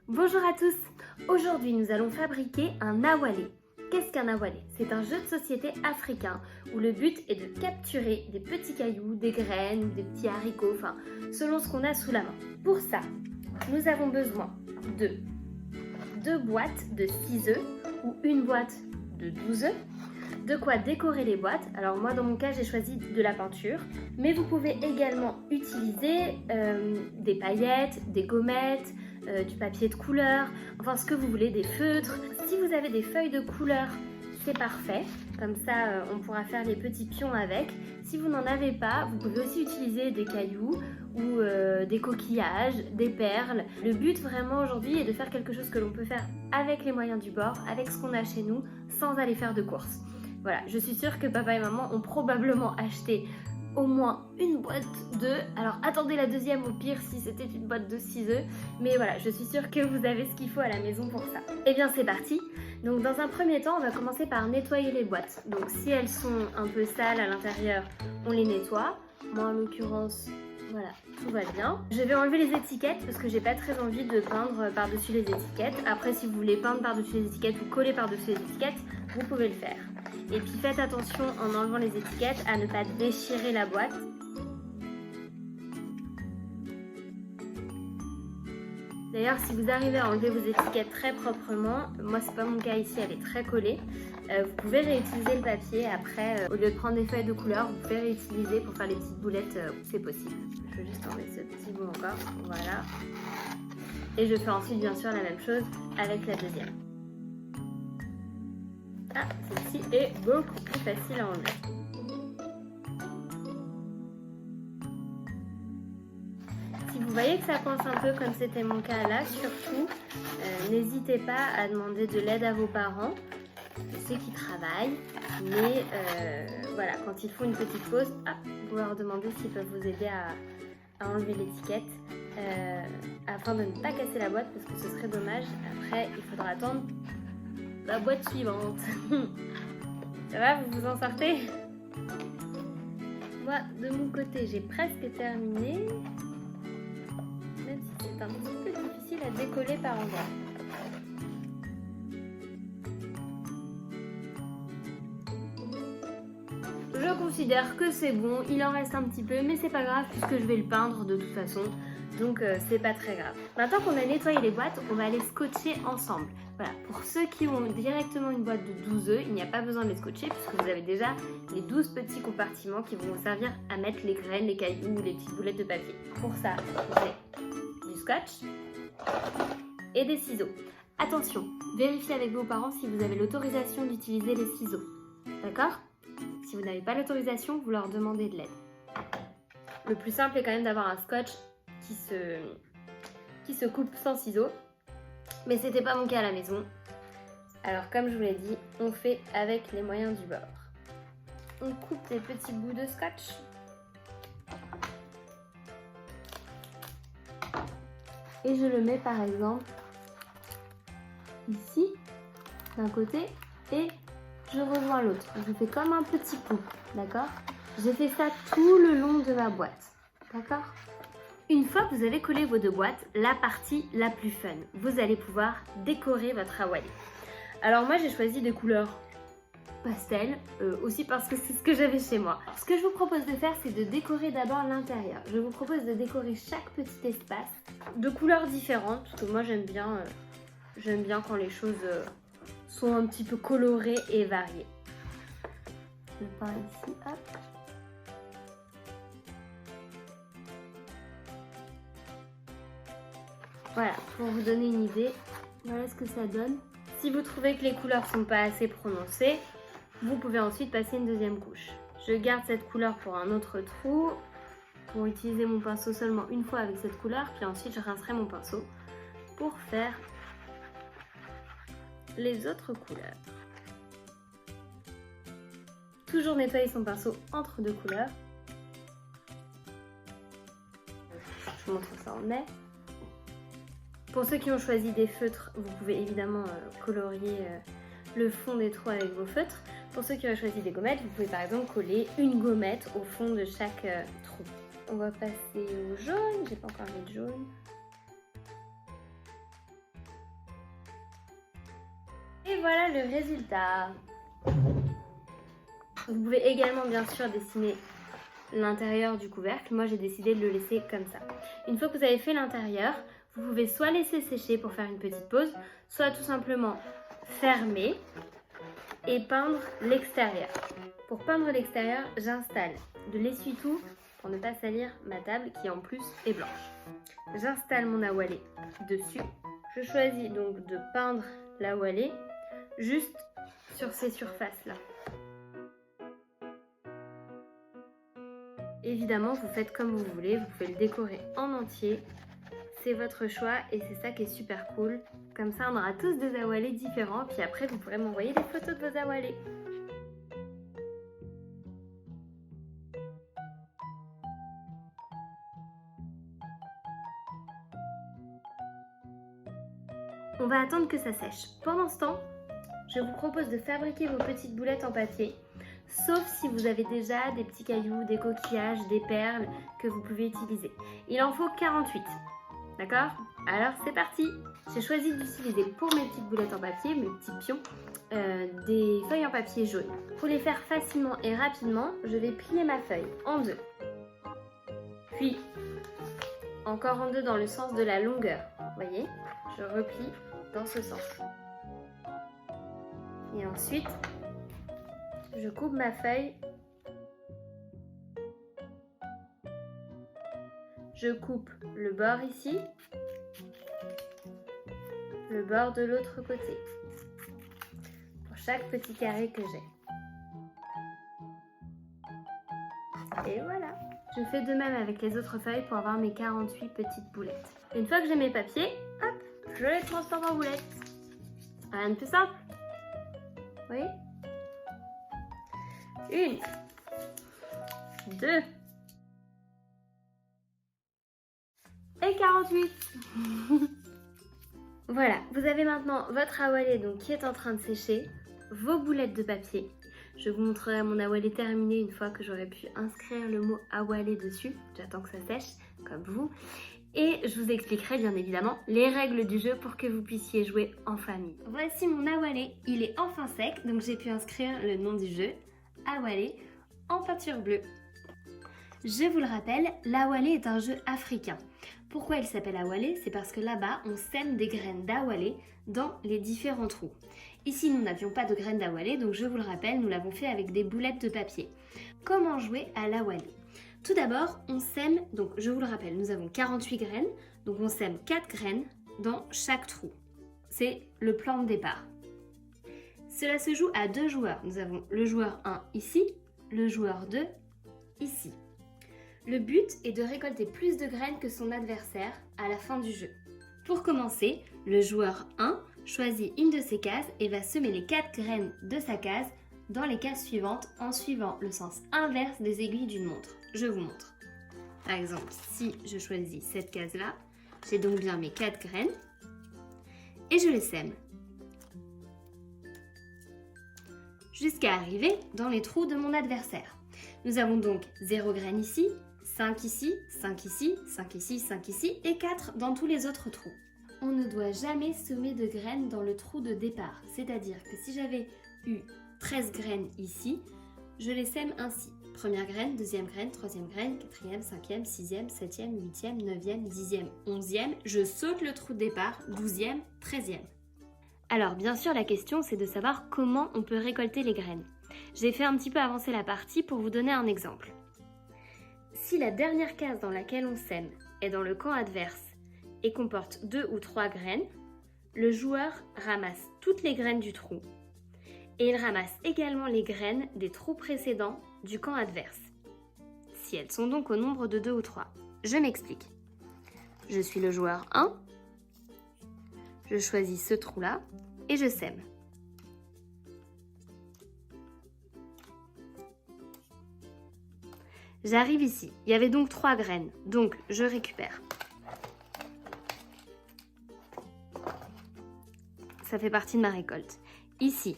Bonjour à tous. Aujourd'hui nous allons fabriquer un awalé. Qu'est-ce qu'un awalé? C'est un jeu de société africain où le but est de capturer des petits cailloux, des graines, des petits haricots, enfin selon ce qu'on a sous la main. Pour ça, nous avons besoin de 2 boîtes de 6 œufs ou une boîte de 12 œufs. De quoi décorer les boîtes. Alors moi dans mon cas j'ai choisi de la peinture, mais vous pouvez également utiliser des paillettes, des gommettes, du papier de couleur, enfin ce que vous voulez, des feutres. Si vous avez des feuilles de couleur, c'est parfait, comme ça on pourra faire les petits pions avec. Si vous n'en avez pas, vous pouvez aussi utiliser des cailloux ou des coquillages, des perles. Le but vraiment aujourd'hui est de faire quelque chose que l'on peut faire avec les moyens du bord, avec ce qu'on a chez nous, sans aller faire de courses. Voilà, je suis sûre que papa et maman ont probablement acheté au moins une boîte d'œufs. Alors attendez la deuxième au pire si c'était une boîte de 6 œufs. Mais voilà, je suis sûre que vous avez ce qu'il faut à la maison pour ça. Et bien c'est parti. Donc dans un premier temps, on va commencer par nettoyer les boîtes. Donc si elles sont un peu sales à l'intérieur, on les nettoie. Moi en l'occurrence, voilà, tout va bien. Je vais enlever les étiquettes parce que j'ai pas très envie de peindre par-dessus les étiquettes. Après si vous voulez peindre par-dessus les étiquettes ou coller par-dessus les étiquettes, vous pouvez le faire. Et puis faites attention en enlevant les étiquettes à ne pas déchirer la boîte. D'ailleurs, si vous arrivez à enlever vos étiquettes très proprement, moi c'est pas mon cas ici, elle est très collée, vous pouvez réutiliser le papier après, au lieu de prendre des feuilles de couleur, vous pouvez réutiliser pour faire les petites boulettes, c'est possible. Je vais juste enlever ce petit bout encore, voilà. Et je fais ensuite bien sûr la même chose avec la deuxième. Ah, celle-ci est beaucoup plus facile à enlever. Si vous voyez que ça coince un peu comme c'était mon cas là, surtout, n'hésitez pas à demander de l'aide à vos parents. Je sais qu'ils travaillent, mais voilà, quand ils font une petite pause, vous pouvez leur demander s'ils peuvent vous aider à enlever l'étiquette afin de ne pas casser la boîte parce que ce serait dommage. Après, il faudra attendre la boîte suivante. Ça va, vous vous en sortez? Moi, de mon côté, j'ai presque terminé. Même si c'est un petit peu difficile à décoller par endroits. Je considère que c'est bon, il en reste un petit peu, mais c'est pas grave puisque je vais le peindre de toute façon. Donc c'est pas très grave. Maintenant qu'on a nettoyé les boîtes, on va les scotcher ensemble. Voilà, pour ceux qui ont directement une boîte de 12 œufs, il n'y a pas besoin de les scotcher puisque vous avez déjà les 12 petits compartiments qui vont vous servir à mettre les graines, les cailloux ou les petites boulettes de papier. Pour ça, vous avez du scotch et des ciseaux. Attention, vérifiez avec vos parents si vous avez l'autorisation d'utiliser les ciseaux. D'accord ? Si vous n'avez pas l'autorisation, vous leur demandez de l'aide. Le plus simple est quand même d'avoir un scotch qui se coupe sans ciseaux. Mais c'était pas mon cas à la maison. Alors comme je vous l'ai dit, on fait avec les moyens du bord. On coupe des petits bouts de scotch. Et je le mets par exemple ici, d'un côté, et je rejoins l'autre. Je fais comme un petit pont, d'accord? J'ai fait ça tout le long de ma boîte, d'accord? Une fois que vous avez collé vos 2 boîtes, la partie la plus fun, vous allez pouvoir décorer votre awalé. Alors moi j'ai choisi des couleurs pastel, aussi parce que c'est ce que j'avais chez moi. Ce que je vous propose de faire, c'est de décorer d'abord l'intérieur. Je vous propose de décorer chaque petit espace de couleurs différentes, parce que moi j'aime bien quand les choses sont un petit peu colorées et variées. Je peins ici, hop. Voilà, pour vous donner une idée, voilà ce que ça donne. Si vous trouvez que les couleurs ne sont pas assez prononcées, vous pouvez ensuite passer une deuxième couche. Je garde cette couleur pour un autre trou, pour utiliser mon pinceau seulement une fois avec cette couleur, puis ensuite je rincerai mon pinceau pour faire les autres couleurs. Toujours nettoyer son pinceau entre 2 couleurs. Je vous montre ça en est. Pour ceux qui ont choisi des feutres, vous pouvez évidemment colorier le fond des trous avec vos feutres. Pour ceux qui ont choisi des gommettes, vous pouvez par exemple coller une gommette au fond de chaque trou. On va passer au jaune, j'ai pas encore mis de jaune. Et voilà le résultat. Vous pouvez également bien sûr dessiner l'intérieur du couvercle. Moi j'ai décidé de le laisser comme ça. Une fois que vous avez fait l'intérieur, vous pouvez soit laisser sécher pour faire une petite pause, soit tout simplement fermer et peindre l'extérieur. Pour peindre l'extérieur, j'installe de l'essuie-tout pour ne pas salir ma table qui en plus est blanche. J'installe mon awalé dessus. Je choisis donc de peindre l'awalé juste sur ces surfaces-là. Évidemment, vous faites comme vous voulez, vous pouvez le décorer en entier. C'est votre choix et c'est ça qui est super cool. Comme ça, on aura tous des awalés différents. Puis après, vous pourrez m'envoyer des photos de vos awalés. On va attendre que ça sèche. Pendant ce temps, je vous propose de fabriquer vos petites boulettes en papier. Sauf si vous avez déjà des petits cailloux, des coquillages, des perles que vous pouvez utiliser. Il en faut 48. D'accord? Alors c'est parti! J'ai choisi d'utiliser pour mes petites boulettes en papier, mes petits pions, des feuilles en papier jaune. Pour les faire facilement et rapidement, je vais plier ma feuille en deux. Puis encore en deux dans le sens de la longueur. Vous voyez? Je replie dans ce sens. Et ensuite, je coupe ma feuille. Je coupe le bord ici, le bord de l'autre côté, pour chaque petit carré que j'ai. Et voilà. Je fais de même avec les autres feuilles pour avoir mes 48 petites boulettes. Une fois que j'ai mes papiers, hop, je les transforme en boulettes. Rien de plus simple. Vous voyez? 1, 2 et 48. Voilà, vous avez maintenant votre awalé donc qui est en train de sécher, vos boulettes de papier. Je vous montrerai mon awalé terminé une fois que j'aurai pu inscrire le mot awalé dessus. J'attends que ça sèche, comme vous. Et je vous expliquerai bien évidemment les règles du jeu pour que vous puissiez jouer en famille. Voici mon awalé, il est enfin sec, donc j'ai pu inscrire le nom du jeu, awalé, en peinture bleue. Je vous le rappelle, l'awalé est un jeu africain. Pourquoi il s'appelle awalé? C'est parce que là-bas, on sème des graines d'awalé dans les différents trous. Ici, nous n'avions pas de graines d'awalé, donc je vous le rappelle, nous l'avons fait avec des boulettes de papier. Comment jouer à l'awalé? Tout d'abord, on sème, donc je vous le rappelle, nous avons 48 graines, donc on sème 4 graines dans chaque trou. C'est le plan de départ. Cela se joue à 2 joueurs. Nous avons le joueur 1 ici, le joueur 2 ici. Le but est de récolter plus de graines que son adversaire à la fin du jeu. Pour commencer, le joueur 1 choisit une de ses cases et va semer les 4 graines de sa case dans les cases suivantes en suivant le sens inverse des aiguilles d'une montre. Je vous montre. Par exemple, si je choisis cette case-là, j'ai donc bien mes 4 graines et je les sème. Jusqu'à arriver dans les trous de mon adversaire. Nous avons donc 0 graines ici, 5 ici, 5 ici, 5 ici, 5 ici et 4 dans tous les autres trous. On ne doit jamais semer de graines dans le trou de départ. C'est-à-dire que si j'avais eu 13 graines ici, je les sème ainsi. Première graine, deuxième graine, troisième graine, quatrième, cinquième, sixième, septième, huitième, neuvième, dixième, onzième. Je saute le trou de départ, 12e, 13e. Alors bien sûr la question c'est de savoir comment on peut récolter les graines. J'ai fait un petit peu avancer la partie pour vous donner un exemple. Si la dernière case dans laquelle on sème est dans le camp adverse et comporte 2 ou 3 graines, le joueur ramasse toutes les graines du trou et il ramasse également les graines des trous précédents du camp adverse, si elles sont donc au nombre de 2 ou 3. Je m'explique. Je suis le joueur 1, je choisis ce trou-là et je sème. J'arrive ici, il y avait donc 3 graines, donc je récupère. Ça fait partie de ma récolte. Ici,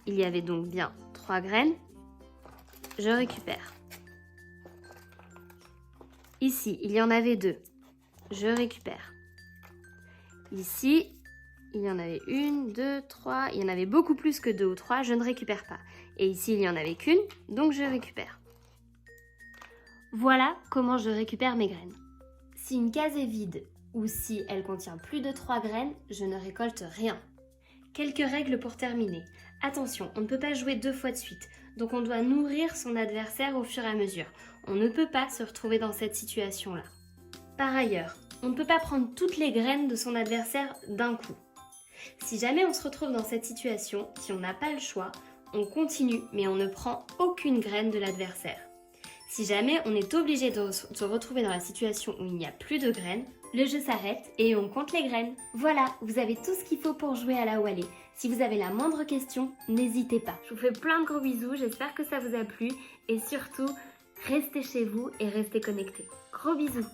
il y avait donc bien 3 graines, je récupère. Ici, il y en avait 2, je récupère. Ici, il y en avait 1, 2, 3, il y en avait beaucoup plus que 2 ou 3, je ne récupère pas. Et ici, il n'y en avait qu'une, donc je récupère. Voilà comment je récupère mes graines. Si une case est vide ou si elle contient plus de 3 graines, je ne récolte rien. Quelques règles pour terminer. Attention, on ne peut pas jouer 2 fois de suite, donc on doit nourrir son adversaire au fur et à mesure. On ne peut pas se retrouver dans cette situation-là. Par ailleurs, on ne peut pas prendre toutes les graines de son adversaire d'un coup. Si jamais on se retrouve dans cette situation, si on n'a pas le choix, on continue, mais on ne prend aucune graine de l'adversaire. Si jamais on est obligé de se retrouver dans la situation où il n'y a plus de graines, le jeu s'arrête et on compte les graines. Voilà, vous avez tout ce qu'il faut pour jouer à la Wallée. Si vous avez la moindre question, n'hésitez pas. Je vous fais plein de gros bisous, j'espère que ça vous a plu et surtout, restez chez vous et restez connectés. Gros bisous!